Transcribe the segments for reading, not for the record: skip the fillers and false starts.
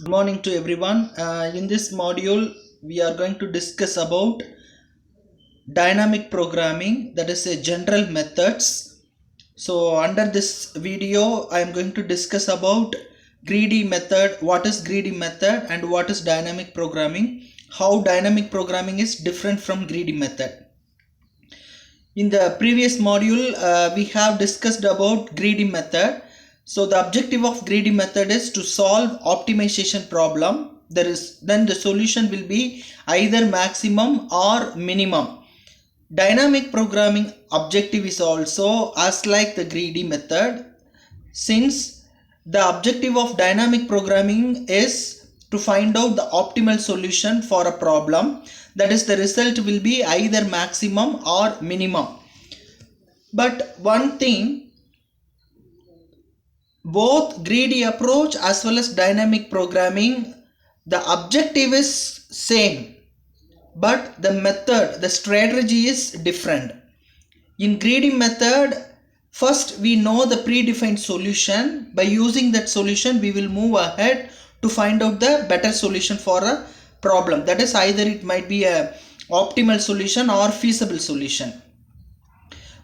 Good morning to everyone. In this module, we are going to discuss about dynamic programming, that is a general methods. So under this video, I am going to discuss about greedy method, what is greedy method and what is dynamic programming, how dynamic programming is different from greedy method. In the previous module, we have discussed about greedy method. So the objective of greedy method is to solve optimization problem. Then the solution will be either maximum or minimum. Dynamic programming objective is also as like the greedy method, since the objective of dynamic programming is to find out the optimal solution for a problem. That is, the result will be either maximum or minimum. But one thing, both greedy approach as well as dynamic programming, the objective is same, but the method, the strategy is different. In greedy method, first we know the predefined solution. By using that solution, we will move ahead to find out the better solution for a problem. That is, either it might be a optimal solution or feasible solution.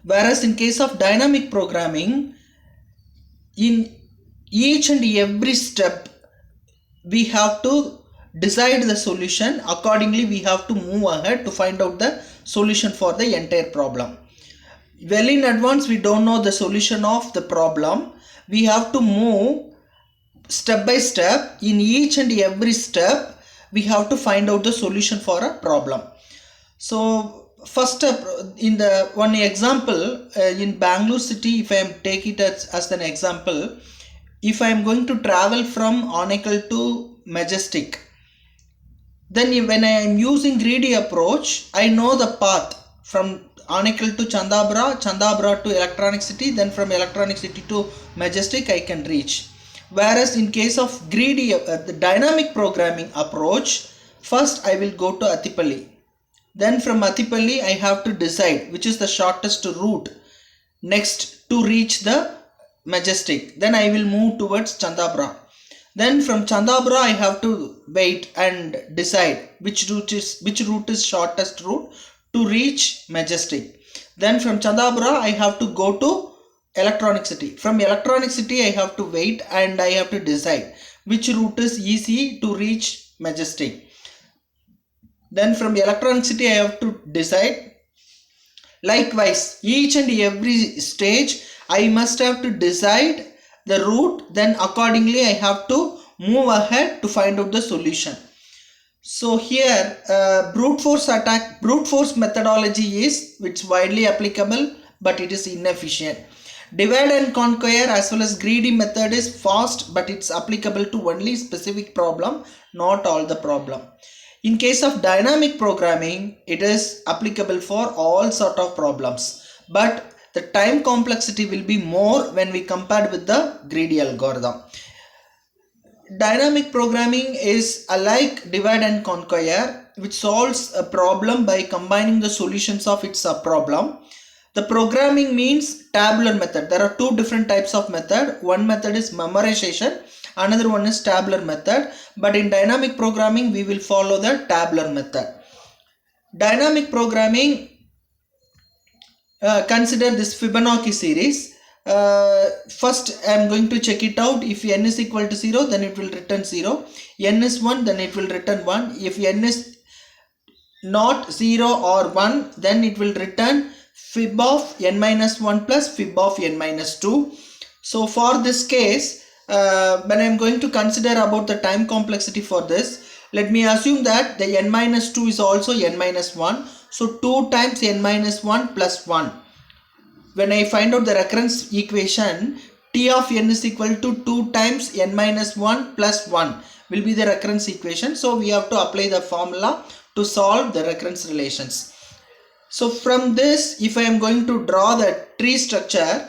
Whereas in case of dynamic programming, in each and every step, we have to decide the solution. Accordingly, we have to move ahead to find out the solution for the entire problem. Well in advance, we don't know the solution of the problem. We have to move step by step. In each and every step, we have to find out the solution for a problem. So first up, in the one example, in Bangalore city, if I am take it as an example, if I am going to travel from Onekal to Majestic, then when I am using greedy approach, I know the path from Onekal to Chandabra to Electronic City, then from Electronic City to Majestic I can reach. Whereas in case of greedy, the dynamic programming approach, first I will go to Attipalli. Then from Attipalli I have to decide which is the shortest route next to reach the Majestic. Then I will move towards Chandabra. Then from Chandabra I have to wait and decide which route is shortest route to reach Majestic. Then from Chandabra I have to go to Electronic City. From Electronic City I have to wait and I have to decide which route is easy to reach Majestic. Then from Electronic City I have to decide. Likewise, each and every stage I must have to decide the route, then accordingly I have to move ahead to find out the solution. So here brute force methodology is which widely applicable, but it is inefficient. Divide and conquer as well as greedy method is fast, but it's applicable to only specific problem, not all the problem. In case of dynamic programming, it is applicable for all sort of problems, but the time complexity will be more when we compared with the greedy algorithm. Dynamic programming is alike divide and conquer, which solves a problem by combining the solutions of its subproblem. The programming means tabular method. There are two different types of method. One method is memorization, another one is tabular method, but in dynamic programming we will follow the tabular method. Dynamic programming, consider this Fibonacci series. First I am going to check it out. If n is equal to 0, then it will return 0. N is 1, then it will return 1. If n is not 0 or 1, then it will return fib of n minus 1 plus fib of n minus 2. So for this case, when I am going to consider about the time complexity for this, let me assume that the n minus 2 is also n minus 1. So 2 times n minus 1 plus 1. When I find out the recurrence equation, t of n is equal to 2 times n minus 1 plus 1 will be the recurrence equation. So we have to apply the formula to solve the recurrence relations. So from this, if I am going to draw the tree structure,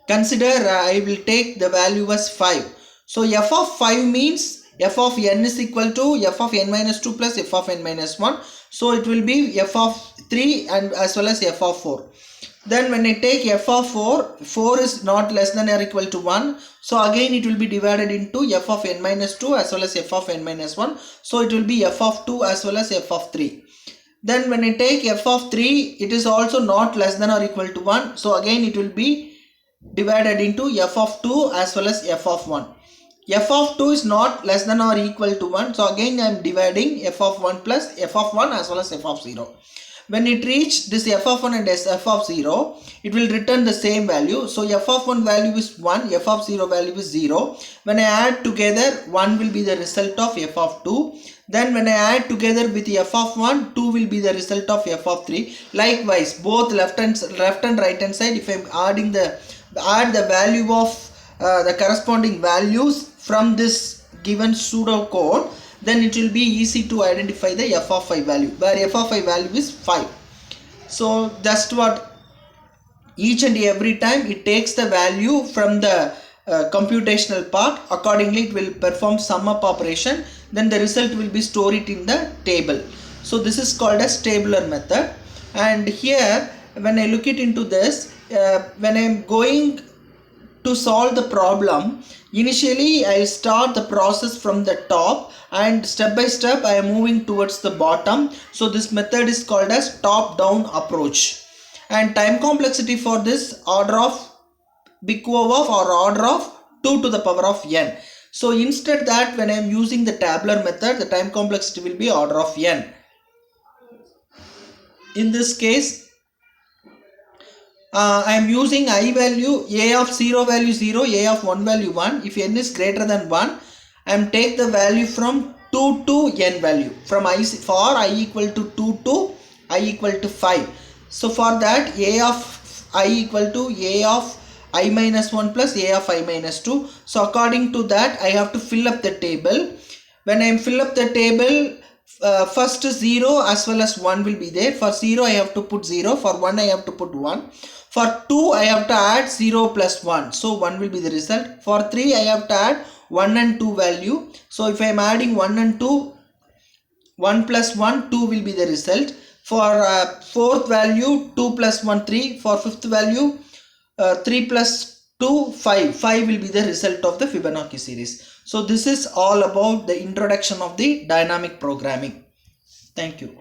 consider I will take the value as 5. So f of 5 means f of n is equal to f of n minus 2 plus f of n minus 1. So it will be f of 3 and as well as f of 4. Then when I take f of 4, 4 is not less than or equal to 1. So again it will be divided into f of n minus 2 as well as f of n minus 1. So it will be f of 2 as well as f of 3. Then when I take f of 3, it is also not less than or equal to 1. So again it will be divided into f of 2 as well as f of 1. F of 2 is not less than or equal to 1. So again I am dividing f of 1 plus f of 1 as well as f of 0. When it reaches this f of 1 and f of 0, it will return the same value. So f of 1 value is 1, f of 0 value is 0. When I add together, 1 will be the result of f of 2. Then when I add together with f of 1, 2 will be the result of f of 3. Likewise, both left and right hand side, if I am add the value of the corresponding values from this given pseudo code, then it will be easy to identify the f of 5 value, where f of 5 value is 5. So just what each and every time it takes the value from the computational part, accordingly it will perform sum up operation, then the result will be stored in the table. So this is called as tabular method. And here when I look it into this, when I am going to solve the problem, initially I will start the process from the top and step by step I am moving towards the bottom. So this method is called as top down approach. And time complexity for this order of big O of or order of 2 to the power of n. So instead that when I am using the tabular method, the time complexity will be order of n. In this case, I am using I value, a of 0 value 0, a of 1 value 1. If n is greater than 1, I am take the value from 2 to n value. From for I equal to 2 to I equal to 5. So for that, a of I equal to a of I minus 1 plus a of I minus 2. So according to that, I have to fill up the table. When I fill up the table, first 0 as well as 1 will be there. For 0 I have to put 0, for 1 I have to put 1. For 2 I have to add 0 plus 1, so 1 will be the result. For 3 I have to add 1 and 2 value. So if I am adding 1 and 2, 1 plus 1, 2 will be the result. For fourth value, 2 plus 1, 3. For fifth value, 3 plus 2, 5. 5 will be the result of the Fibonacci series. So this is all about the introduction of the dynamic programming. Thank you.